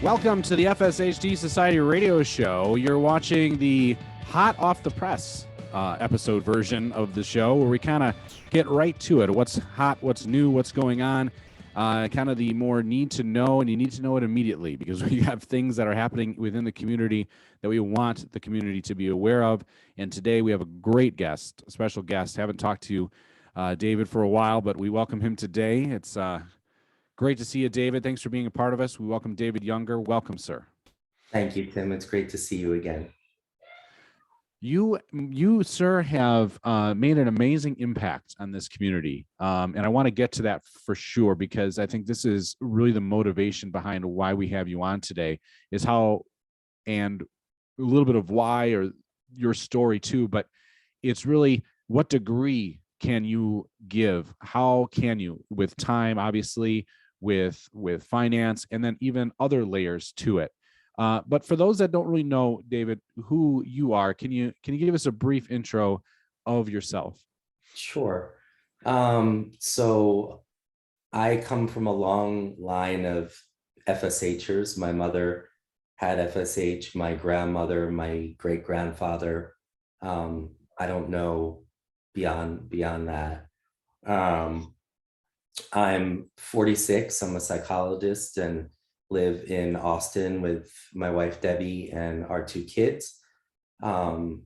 Welcome to the FSHD Society radio show. You're watching the hot off the press episode version of the show where we kind of get right to it. What's hot, what's new, what's going on, kind of the more need to know, and you need to know it immediately because we have things that are happening within the community that we want the community to be aware of. And today we have a great guest, a special guest. Haven't talked to David for a while, but we welcome him today. It's great to see you, David. Thanks for being a part of us. We welcome David Younger. Welcome, sir. Thank you, Tim. It's great to see you again. You, sir, have made an amazing impact on this community. And I want to get to that for sure, because I think this is really the motivation behind why we have you on today, is how, and a little bit of why, or your story too, but it's really what degree can you give? How can you, with time, obviously, with finance, and then even other layers to it. But for those that don't really know, David, who you are, can you give us a brief intro of yourself? Sure. So I come from a long line of FSHers. My mother had FSH, my grandmother, my great-grandfather. I don't know beyond that. I'm 46. I'm a psychologist and live in Austin with my wife, Debbie, and our two kids. Our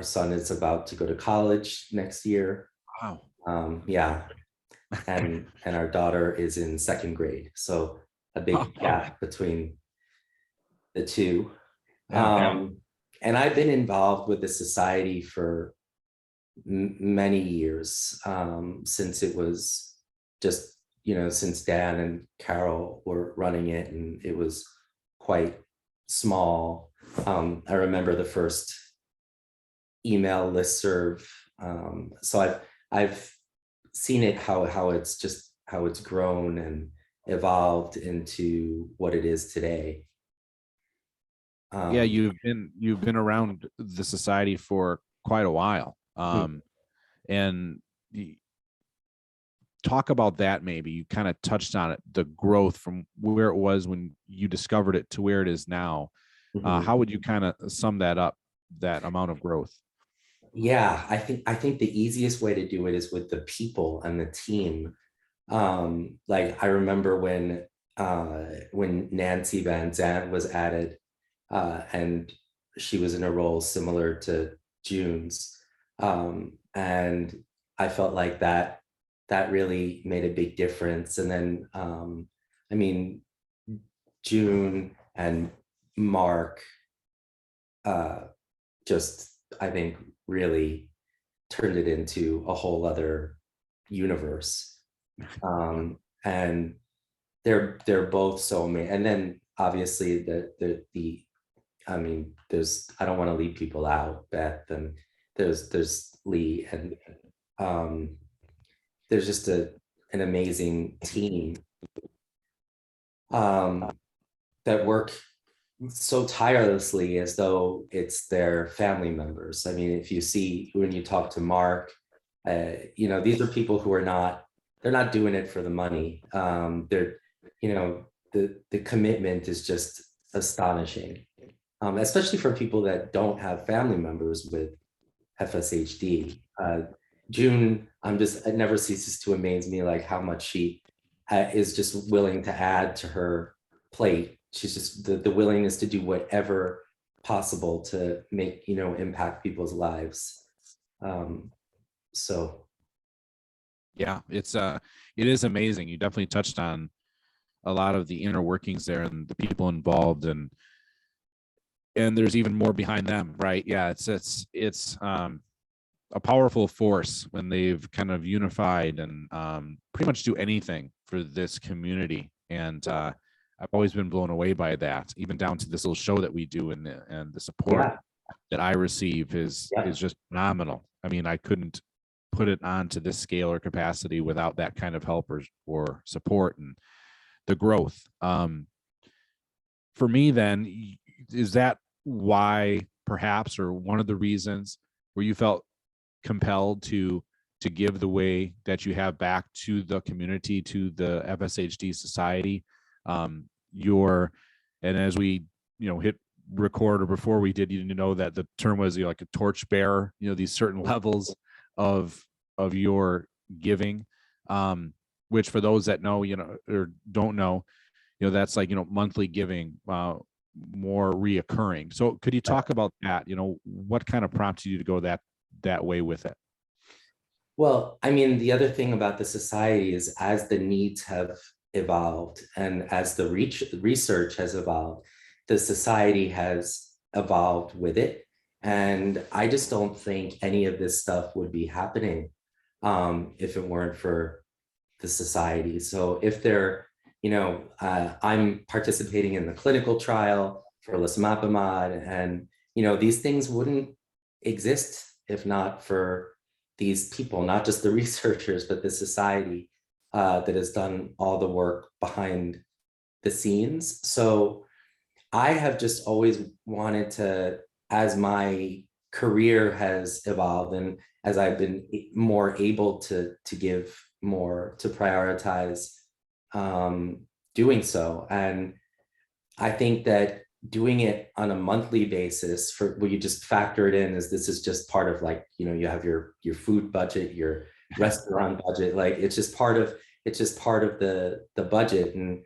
son is about to go to college next year. Wow. Yeah. And our daughter is in second grade. So a big gap between the two. Yeah. And I've been involved with the society for many years, since it was just, since Dan and Carol were running it, and it was quite small. I remember the first email listserv. So I've seen it, how it's grown and evolved into what it is today. Yeah, you've been around the society for quite a while. And talk about that. Maybe you kind of touched on it, the growth from where it was when you discovered it to where it is now. How would you kind of sum that up, that amount of growth? Yeah, I think the easiest way to do it is with the people and the team. Like I remember when Nancy Van Zandt was added, and she was in a role similar to June's, and I felt like that really made a big difference. And then I mean, June and Mark just, I think, really turned it into a whole other universe. And they're both so amazing. And then obviously the I mean, I don't want to leave people out, Beth, and there's Lee, and there's just an amazing team that work so tirelessly as though it's their family members. I mean, if you see, when you talk to Mark, these are people who they're not doing it for the money. The commitment is just astonishing, especially for people that don't have family members with FSHD. June, it never ceases to amaze me, like how much she is just willing to add to her plate. She's just the willingness to do whatever possible to make, impact people's lives. So. Yeah, it is amazing. You definitely touched on a lot of the inner workings there and the people involved, and there's even more behind them, right? Yeah, it's a powerful force when they've kind of unified and pretty much do anything for this community. And I've always been blown away by that, even down to this little show that we do, and the support that I receive is just phenomenal. I mean, I couldn't put it on to this scale or capacity without that kind of help or support and the growth. For me, then, is that why, perhaps, or one of the reasons where you felt compelled to give the way that you have back to the community, to the FSHD Society? You're And as we, hit record, or before we did, you know that the term was, like a torch bearer, these certain levels of your giving, which for those that know, or don't know, that's like, monthly giving, more reoccurring. So could you talk about that? What kind of prompted you to go that way with it? Well, I mean, the other thing about the society is as the needs have evolved and as the research has evolved, the society has evolved with it. And I just don't think any of this stuff would be happening if it weren't for the society. So if they're, I'm participating in the clinical trial for lismapimod, and these things wouldn't exist if not for these people, not just the researchers, but the society that has done all the work behind the scenes. So I have just always wanted to, as my career has evolved and as I've been more able to give more, to prioritize doing so. And I think that doing it on a monthly basis, for where you just factor it in as this is just part of, like, you have your food budget, your restaurant budget, like it's just part of the budget, and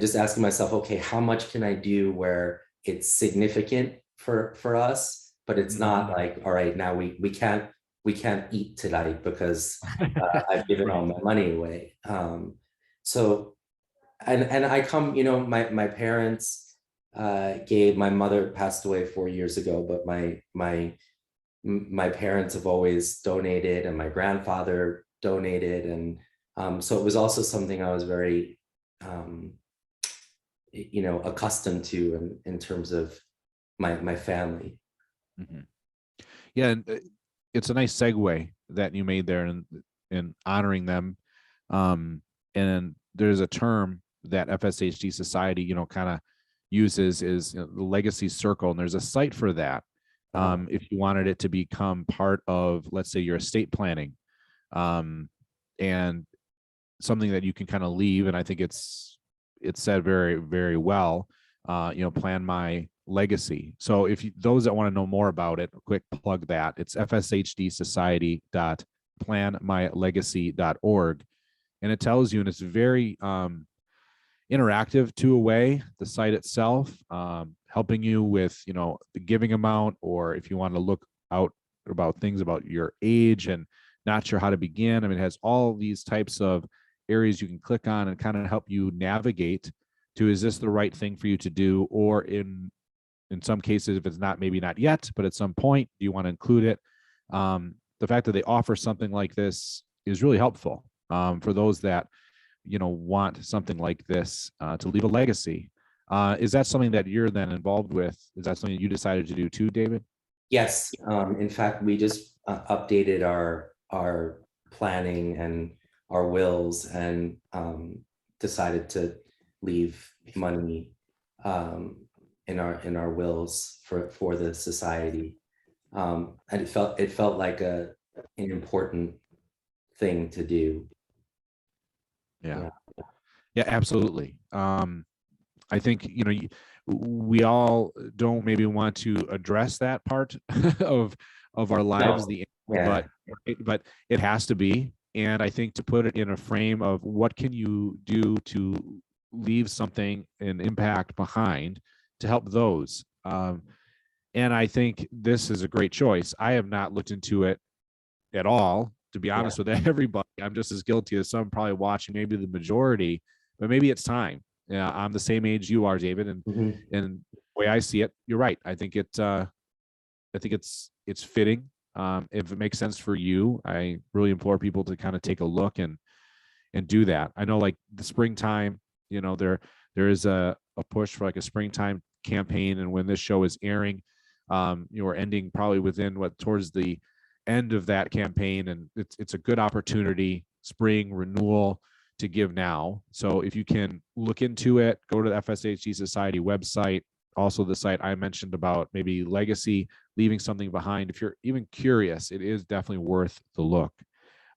just asking myself, okay, how much can I do where it's significant for us, but it's not like, all right, now we can't eat tonight because I've given all my money away. So and I come, my parents my mother passed away 4 years ago, but my parents have always donated, and my grandfather donated, and so it was also something I was very accustomed to in terms of my family. Mm-hmm. Yeah, and it's a nice segue that you made there in honoring them. And there's a term that FSHD Society, kind of uses, is the legacy circle, and there's a site for that. If you wanted it to become part of, let's say, your estate planning, and something that you can kind of leave, and I think it's said very, very well, plan my legacy. So if those that want to know more about it, quick plug that. It's fshdSociety.planmylegacy.org. And it tells you, and it's very interactive to a way, the site itself, helping you with, the giving amount, or if you want to look out about things about your age and not sure how to begin. I mean, it has all these types of areas you can click on and kind of help you navigate to, is this the right thing for you to do? Or in some cases, if it's not, maybe not yet, but at some point, do you want to include it? The fact that they offer something like this is really helpful for those that, want something like this to leave a legacy. Is that something that you're then involved with? Is that something you decided to do too, David? Yes. In fact, we just updated our planning and our wills, and decided to leave money in our wills for the society. And it felt like an important thing to do. Yeah. Yeah, absolutely. I think, we all don't maybe want to address that part of our lives, No. but it has to be. And I think to put it in a frame of what can you do to leave something, an impact behind, to help those. And I think this is a great choice. I have not looked into it at all, to be honest with everybody. I'm just as guilty as some probably watching, maybe the majority, but maybe it's time. Yeah, I'm the same age you are, David, and the way I see it, you're right. I think it's fitting. If it makes sense for you, I really implore people to kind of take a look and do that. I know, like the springtime, there is a push for like a springtime campaign, and when this show is airing, we're ending probably within towards the end of that campaign, and it's a good opportunity, spring renewal, to give now. So if you can look into it, go to the FSHD Society website, also the site I mentioned about maybe legacy, leaving something behind. If you're even curious, it is definitely worth the look.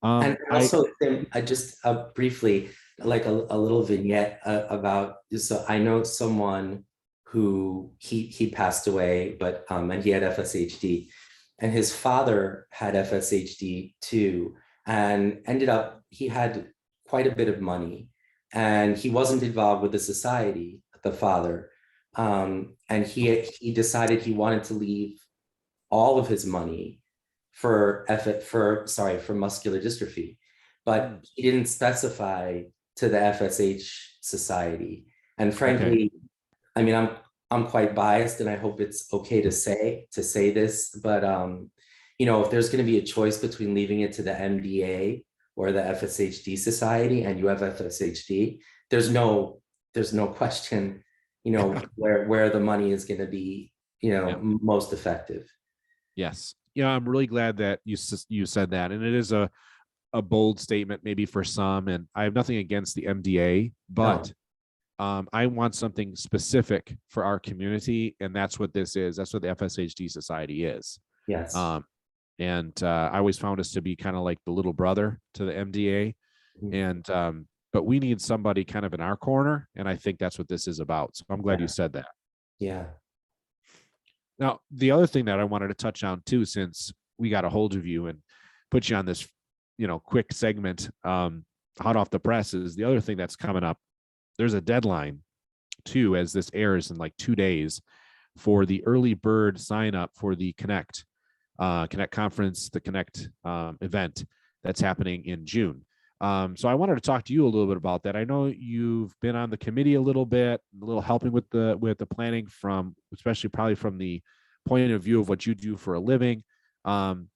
And also, Tim, I just briefly, like a little vignette about, so I know someone who he passed away, but and he had FSHD, and his father had FSHD too, and ended up he had quite a bit of money, and he wasn't involved with the society, the father, and he decided he wanted to leave all of his money for muscular dystrophy, Mm, but he didn't specify to the FSH Society. And okay. frankly, I mean, I'm quite biased, and I hope it's okay to say this, but if there's going to be a choice between leaving it to the MDA or the FSHD Society, and you have FSHD, there's no question, where the money is going to be, Yeah. most effective. Yes. Yeah, I'm really glad that you said that, and it is a bold statement maybe for some. And I have nothing against the MDA, No, but I want something specific for our community, and that's what this is. That's what the FSHD Society is. yes. Um, and I always found us to be kind of like the little brother to the MDA, Mhm. and but we need somebody kind of in our corner, and I think that's what this is about. So I'm glad you Yeah, said that. yeah, Now, the other thing that I wanted to touch on too, since we got a hold of you and put you on this, quick segment, hot off the press, is the other thing that's coming up. There's a deadline too, as this airs in like 2 days, for the early bird sign up for the Connect conference, the Connect event that's happening in June. So I wanted to talk to you a little bit about that. I know you've been on the committee a little bit, a little helping with the planning, from especially probably from the point of view of what you do for a living. Um,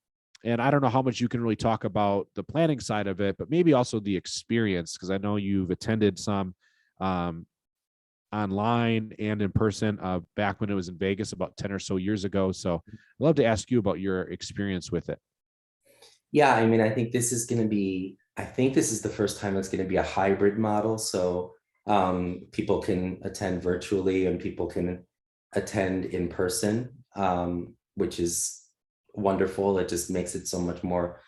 and I don't know how much you can really talk about the planning side of it, but maybe also the experience, because I know you've attended some um, online and in person back when it was in Vegas about 10 or so years ago. So I'd love to ask you about your experience with it. yeah. I mean, I think this is the first time it's going to be a hybrid model. So people can attend virtually and people can attend in person, which is wonderful. It just makes it so much more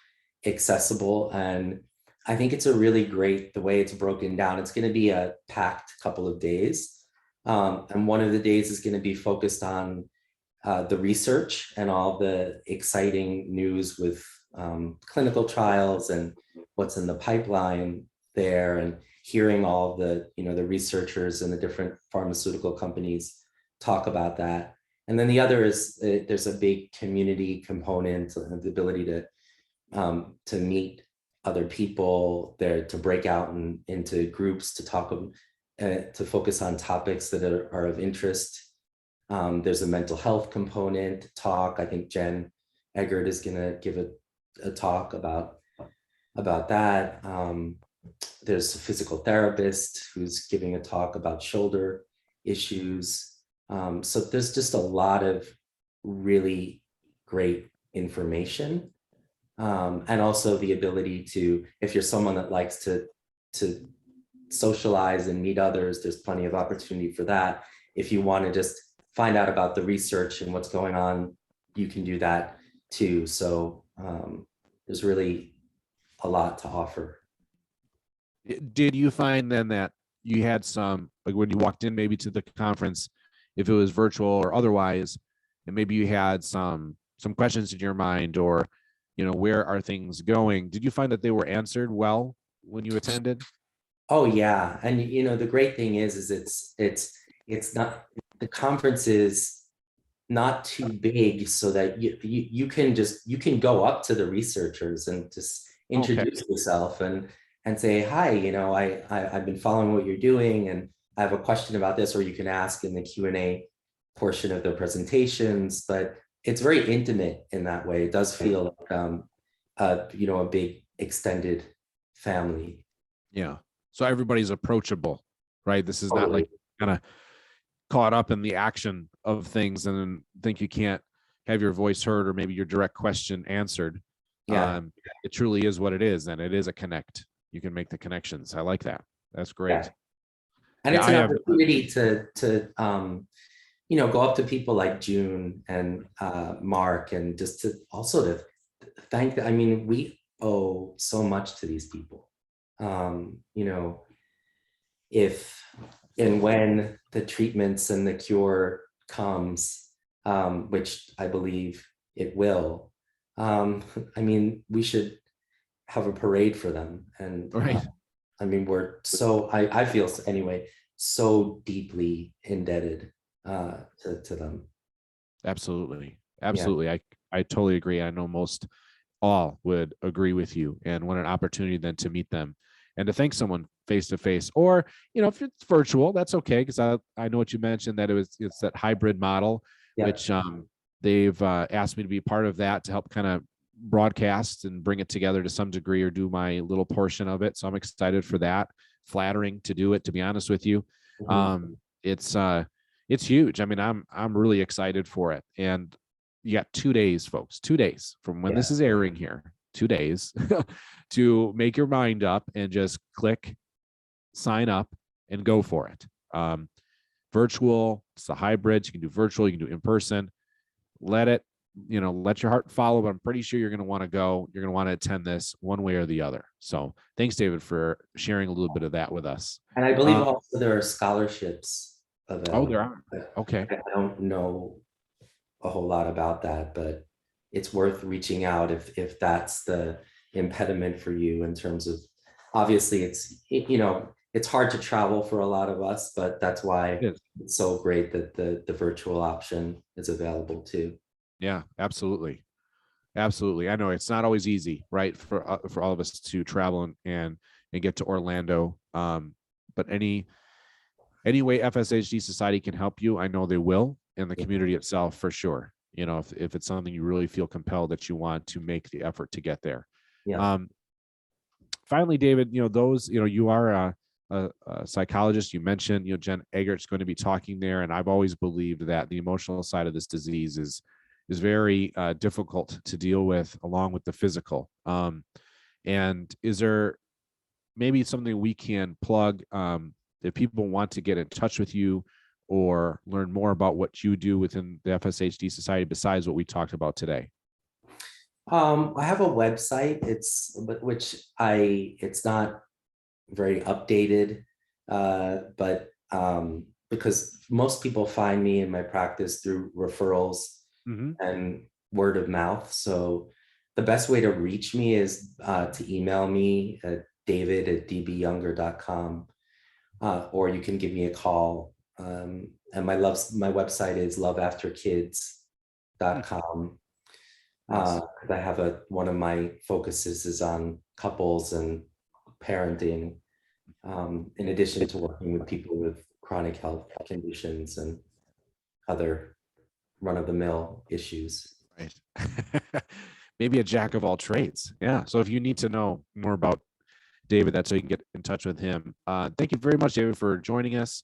accessible. And I think it's a really great, the way it's broken down. It's going to be a packed couple of days. And one of the days is going to be focused on the research and all the exciting news with clinical trials and what's in the pipeline there, and hearing all the researchers and the different pharmaceutical companies talk about that. And then the other is there's a big community component, the ability to meet other people there, to break out into groups to talk to focus on topics that are of interest. There's a mental health component talk. I think Jen Eggert is going to give a talk about that. There's a physical therapist who's giving a talk about shoulder issues. So there's just a lot of really great information. And also the ability to, if you're someone that likes to socialize and meet others, there's plenty of opportunity for that. If you want to just find out about the research and what's going on, you can do that too. So there's really a lot to offer. Did you find then that you had some, like when you walked in maybe to the conference, if it was virtual or otherwise, and maybe you had some questions in your mind, or where are things going? Did you find that they were answered well when you attended? Oh yeah, and the great thing is it's not, the conference is not too big, so that you can go up to the researchers and just Okay. introduce yourself and say hi. I've been following what you're doing, and I have a question about this, or you can ask in the Q&A portion of the presentations. But it's very intimate in that way. It does feel like a big extended family. Yeah. So everybody's approachable, right? This is not Totally. like kind of caught up in the action of things and then think you can't have your voice heard or maybe your direct question answered. Yeah. It truly is what it is, and it is a connect. You can make the connections. I like that. That's Yeah. great. And Yeah, it's I an have. opportunity to go up to people like June and Mark, and just to also to thank. I mean, we owe so much to these people. Um, you know, if and when the treatments and the cure comes, which I believe it will, I mean, we should have a parade for them. And Right. I mean, I feel anyway, so deeply indebted to them. Absolutely. Yeah. Absolutely. I totally agree. I know most all would agree with you, and what an opportunity then to meet them and to thank someone face to face, or if it's virtual, that's okay, because I know what you mentioned, that it's that hybrid model, Yeah. which they've asked me to be part of that to help kind of broadcast and bring it together to some degree, or do my little portion of it. So I'm excited for that. Flattering to do it, to be honest with you. Mhm. It's huge. I mean, I'm really excited for it. And you got 2 days, folks, 2 days from when Yeah. this is airing here, 2 days to make your mind up and just click, sign up, and go for it. Virtual, it's a hybrid. You can do virtual, you can do in person. Let your heart follow, but I'm pretty sure you're going to want to go. You're going to want to attend this one way or the other. So thanks, David, for sharing a little bit of that with us. And I believe also there are scholarships Oh, available. there are. Okay. I don't know a whole lot about that, but it's worth reaching out if that's the impediment for you in terms of, obviously it's hard to travel for a lot of us, but that's why It is. it's so great that the virtual option is available too. Yeah, absolutely. Absolutely. I know it's not always easy, right, for all of us to travel and get to Orlando. But any way FSHD Society can help you, I know they will, and the Yeah. community itself for sure. If it's something you really feel compelled that you want to make the effort to get there. Yeah. Finally, David, you are a psychologist. You mentioned, Jen Eggert's going to be talking there, and I've always believed that the emotional side of this disease is very difficult to deal with, along with the physical. And is there maybe something we can plug, if people want to get in touch with you or learn more about what you do within the FSHD Society besides what we talked about today? I have a website. It's not very updated, but because most people find me in my practice through referrals Mm-hmm. and word of mouth. So the best way to reach me is to email me at david@dbyounger.com, or you can give me a call. And my website is loveafterkids.com. Nice. I have one of my focuses is on couples and parenting, in addition to working with people with chronic health conditions and other run-of-the-mill issues. Right. Maybe a jack of all trades. Yeah. So if you need to know more about David, that's how you can get in touch with him. Thank you very much, David, for joining us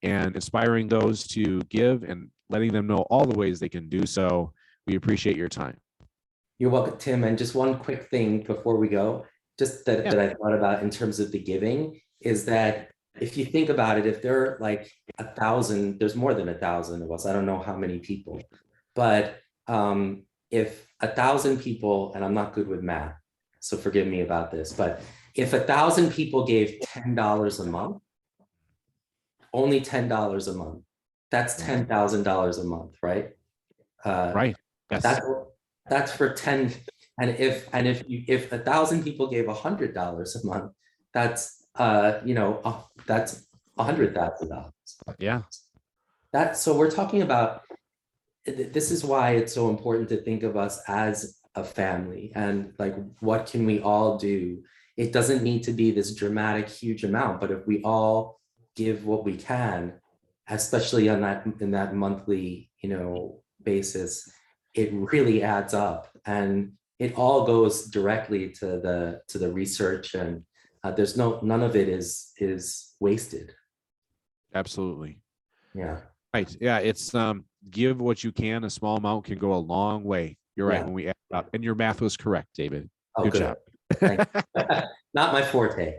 and inspiring those to give and letting them know all the ways they can do so. We appreciate your time. You're welcome, Tim. And just one quick thing before we go, just that Yeah. I thought about in terms of the giving, is that if you think about it, if there are like 1,000, there's more than 1,000 of us. I don't know how many people, but if 1,000 people, and I'm not good with math, so forgive me about this, but if 1,000 people gave $10 a month, only $10 a month, that's $10,000 a month, right? Right. Yes. That's for 10. And if 1,000 people gave $100 a month, that's that's $100,000. Yeah. So we're talking about, this is why it's so important to think of us as a family, and like, what can we all do? It doesn't need to be this dramatic, huge amount, but if we all give what we can, especially in that monthly, basis, it really adds up, and it all goes directly to the research, and there's none of it is wasted. Absolutely. Yeah. Right. Yeah. It's give what you can. A small amount can go a long way. You're right. Yeah. When we add it up, and your math was correct, David. Oh, Good good. job. Thank you. Not my forte.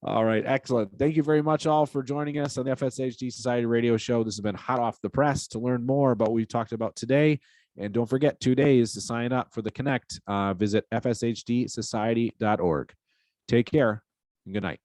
All right. Excellent. Thank you very much all for joining us on the FSHD Society radio show. This has been hot off the press. To learn more about what we talked about today, and don't forget 2 days to sign up for the Connect, visit fshdsociety.org. Take care and good night.